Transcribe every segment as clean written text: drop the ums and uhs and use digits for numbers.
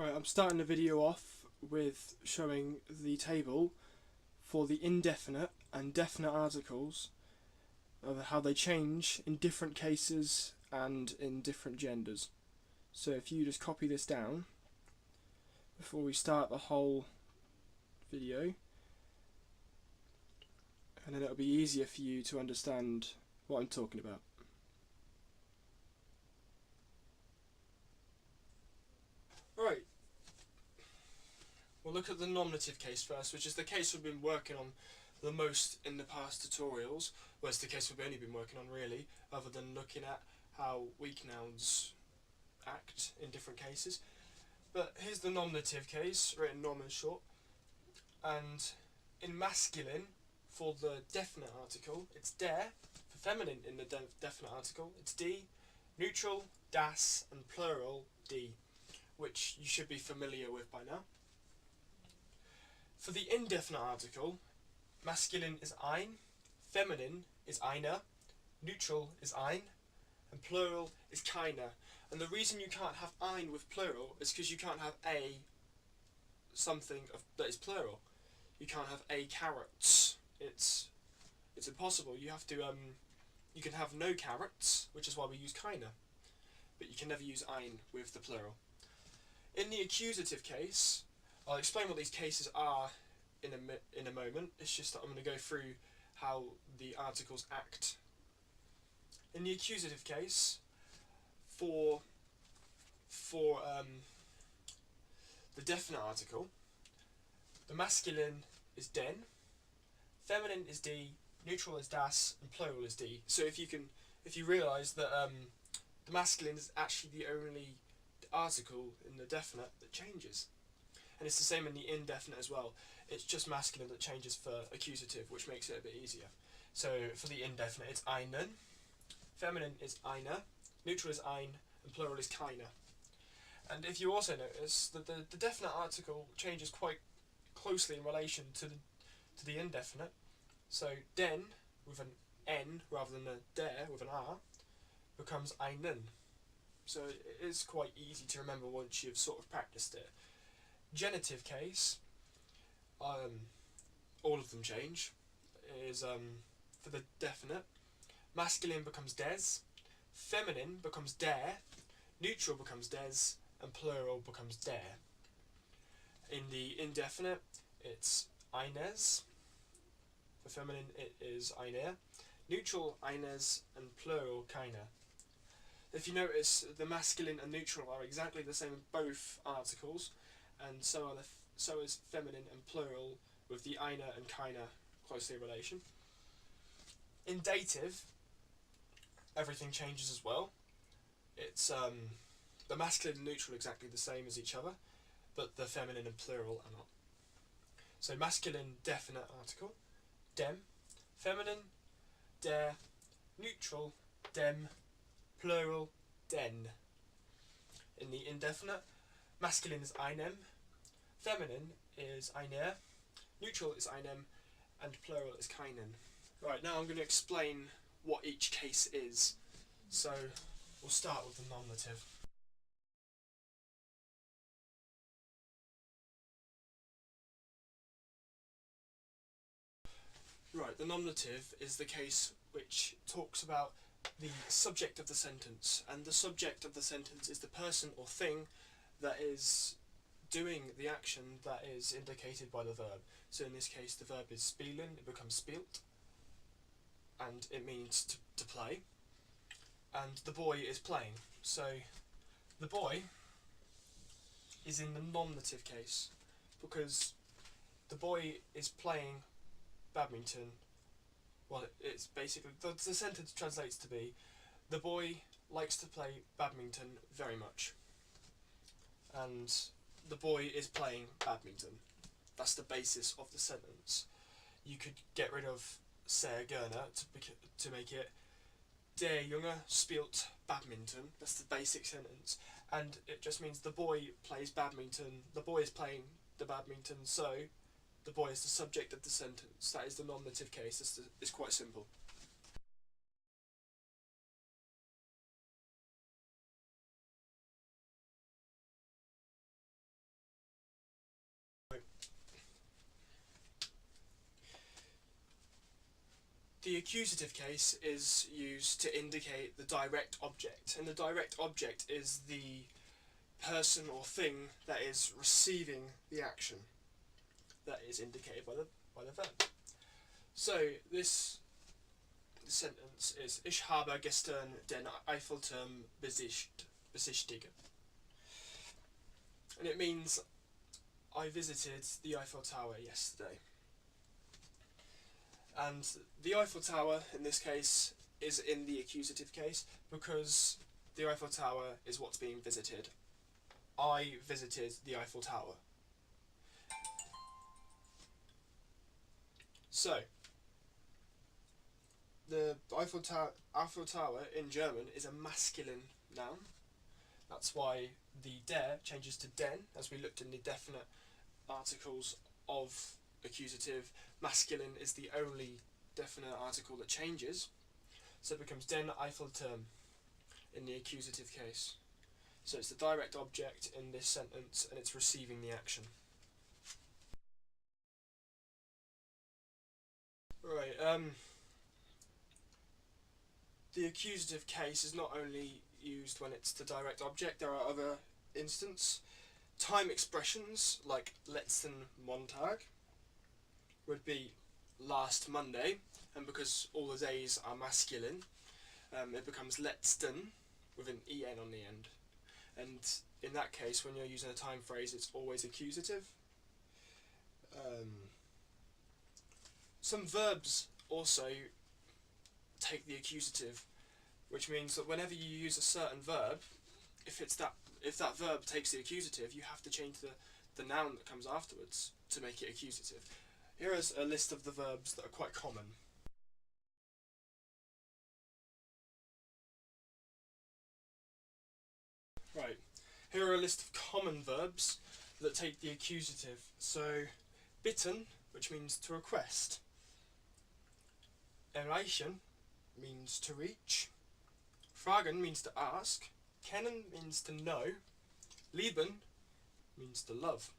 Right, I'm starting the video off with showing the table for the indefinite and definite articles of how they change in different cases and in different genders. So if you just copy this down before we start the whole video, and then it'll be easier for you to understand what I'm talking about. Right, we'll look at the nominative case first, which is the case we've been working on the most in the past tutorials. Well, it's the case we've only been working on really, other than looking at how weak nouns act in different cases. But here's the nominative case, written nom and short. And in masculine, for the definite article, it's der. For feminine in the definite article, it's die. Neutral, das, and plural, die, which you should be familiar with by now. For the indefinite article, masculine is ein, feminine is eine, neutral is ein, and plural is keine. And the reason you can't have ein with plural is because you can't have a something that is plural. You can't have a carrots. It's impossible. You have to you can have no carrots, which is why we use keine, but you can never use ein with the plural. In the accusative case, I'll explain what these cases are in a moment. It's just that I'm going to go through how the articles act. In the accusative case, for the definite article, the masculine is den, feminine is die, neutral is das, and plural is die. So if you realise that the masculine is actually the only article in the definite that changes. And it's the same in the indefinite as well. It's just masculine that changes for accusative, which makes it a bit easier. So for the indefinite, it's einen, feminine is eine, neutral is ein, and plural is keine. And if you also notice that the definite article changes quite closely in relation to the indefinite. So den with an n rather than a der with an r becomes einen. So it is quite easy to remember once you've sort of practiced it. Genitive case, all of them change. Is for the definite, masculine becomes des, feminine becomes der, neutral becomes des, and plural becomes der. In the indefinite, it's eines. For feminine, it is eine. Neutral, eines, and plural, keine. If you notice, the masculine and neutral are exactly the same in both articles, and so is feminine and plural, with the eine and keine closely in relation. In dative, everything changes as well. It's the masculine and neutral are exactly the same as each other, but the feminine and plural are not. So masculine definite article, dem, feminine, der, neutral, dem, plural, den. In the indefinite, masculine is einem, feminine is einer, neutral is einem, and plural is keinen. Right, now I'm going to explain what each case is. So we'll start with the nominative. Right, the nominative is the case which talks about the subject of the sentence, and the subject of the sentence is the person or thing that is doing the action that is indicated by the verb. So in this case the verb is spielen, it becomes spielt, and it means to play, and the boy is playing. So the boy is in the nominative case because the boy is playing badminton. Well, it's basically, the sentence translates to be, the boy likes to play badminton very much. And the boy is playing badminton. That's the basis of the sentence. You could get rid of sehr gerne to make it der Junge spielt Badminton. That's the basic sentence. And it just means the boy plays badminton, the boy is playing the badminton, so the boy is the subject of the sentence. That is the nominative case. It's quite simple. The accusative case is used to indicate the direct object, and the direct object is the person or thing that is receiving the action that is indicated by the verb. So this sentence is Ich habe gestern den Eiffelturm besichtigt. And it means I visited the Eiffel Tower yesterday. And the Eiffel Tower, in this case, is in the accusative case because the Eiffel Tower is what's being visited. I visited the Eiffel Tower. So, the Eiffel Tower in German is a masculine noun. That's why the der changes to den, as we looked in the definite articles of accusative. Masculine is the only definite article that changes, so it becomes den Eiffelturm in the accusative case. So it's the direct object in this sentence, and it's receiving the action. Right, the accusative case is not only used when it's the direct object, there are other instances. Time expressions like letzten Montag would be last Monday, and because all the days are masculine, it becomes letzten with an en on the end. And in that case, when you're using a time phrase, it's always accusative. Some verbs also take the accusative, which means that whenever you use a certain verb, if that verb takes the accusative, you have to change the noun that comes afterwards to make it accusative. Here is a list of the verbs that are quite common. Right, here are a list of common verbs that take the accusative. So, bitten, which means to request. Erreichen means to reach. Fragen means to ask. Kennen means to know. Lieben means to love.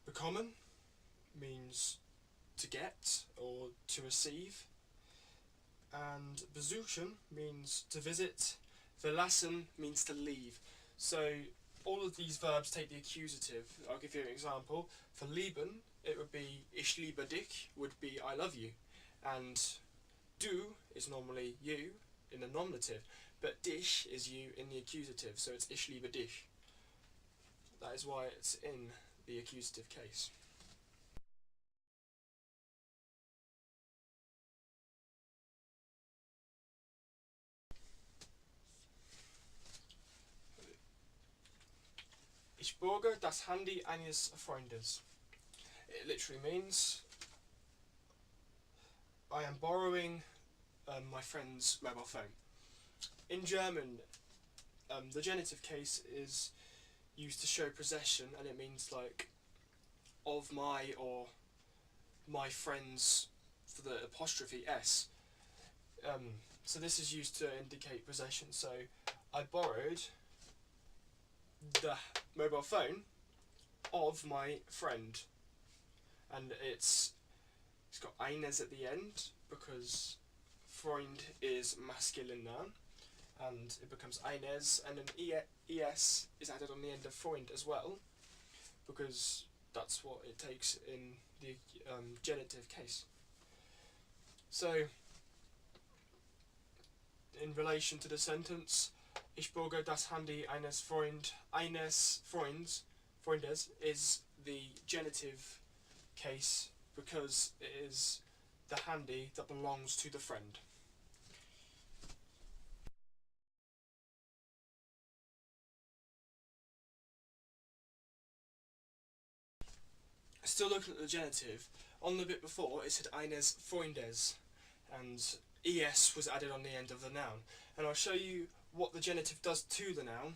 Bekommen means to get or to receive. And besuchen means to visit. Verlassen means to leave. So all of these verbs take the accusative. I'll give you an example. For lieben, it would be ich liebe dich, would be I love you. And du is normally you in the nominative, but dich is you in the accusative, so it's ich liebe dich. That is why it's in the accusative case. Ich borge das Handy eines Freundes. It literally means I am borrowing my friend's mobile phone. In German, the genitive case is used to show possession, and it means like of my or my friend's for the apostrophe s. So this is used to indicate possession. So I borrowed the mobile phone of my friend, and it's got eines at the end because Freund is masculine noun, and it becomes eines, and an es is added on the end of Freund as well, because that's what it takes in the genitive case. So, in relation to the sentence, Ich borge das Handy eines Freundes is the genitive case because it is the handy that belongs to the friend. Still looking at the genitive, on the bit before it said eines Freundes, and es was added on the end of the noun. And I'll show you what the genitive does to the noun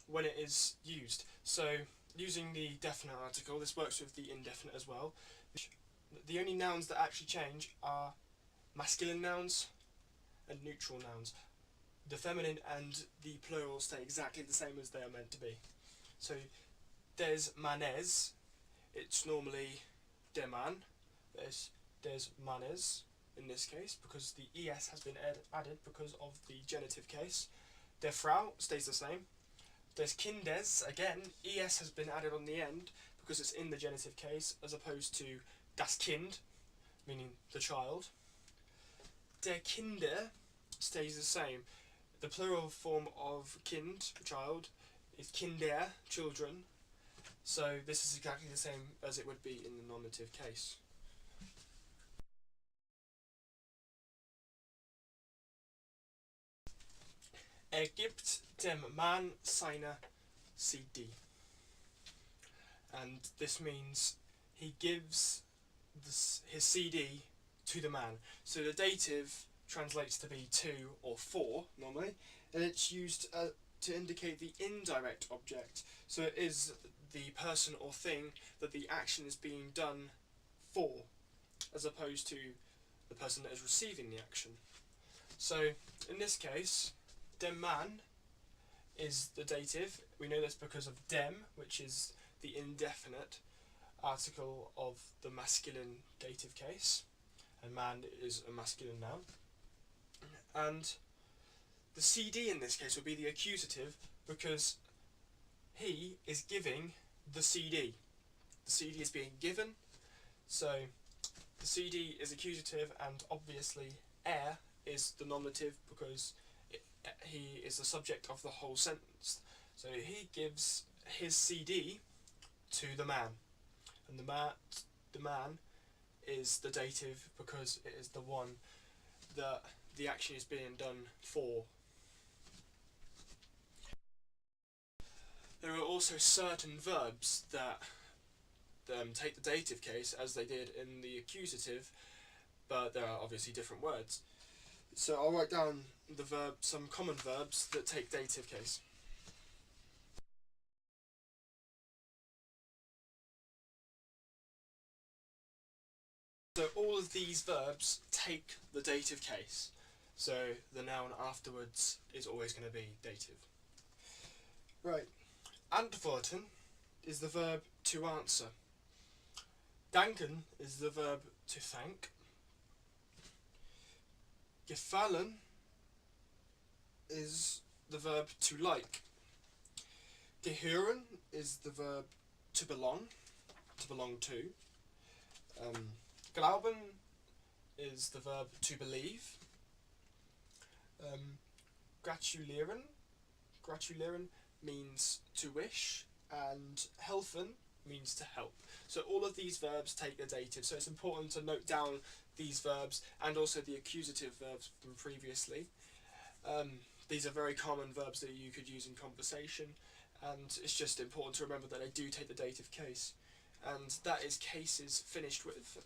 when it is used. So, using the definite article, this works with the indefinite as well. The only nouns that actually change are masculine nouns and neutral nouns. The feminine and the plural stay exactly the same as they are meant to be. So, des manes, it's normally der Mann. There's there's manes in this case, because the es has been added because of the genitive case. Der Frau stays the same. There's Kindes, again, es has been added on the end because it's in the genitive case, as opposed to das Kind, meaning the child. Der Kinder stays the same. The plural form of Kind, child, is Kinder, children. So this is exactly the same as it would be in the nominative case. Gibt dem Mann seine CD. And this means he gives his CD to the man. So the dative translates to be to or for, normally, and it's used to indicate the indirect object. So it is the person or thing that the action is being done for, as opposed to the person that is receiving the action. So in this case, dem Mann is the dative. We know this because of dem, which is the indefinite article of the masculine dative case, and man is a masculine noun. And the CD in this case will be the accusative because he is giving the CD. The CD is being given, so the CD is accusative, and obviously is the nominative because he is the subject of the whole sentence. So he gives his CD to the man, and the man is the dative because it is the one that the action is being done for. There are also certain verbs that take the dative case as they did in the accusative, but there are obviously different words. So I'll write down some common verbs that take dative case. So all of these verbs take the dative case. So the noun afterwards is always going to be dative. Right. Antworten is the verb to answer. Danken is the verb to thank. Gefallen is the verb to like. Gehören is the verb to belong to. Glauben is the verb to believe. Gratulieren means to wish, and helfen means to help. So all of these verbs take the dative, so it's important to note down these verbs and also the accusative verbs from previously. These are very common verbs that you could use in conversation, and it's just important to remember that they do take the dative case. And that is cases finished with.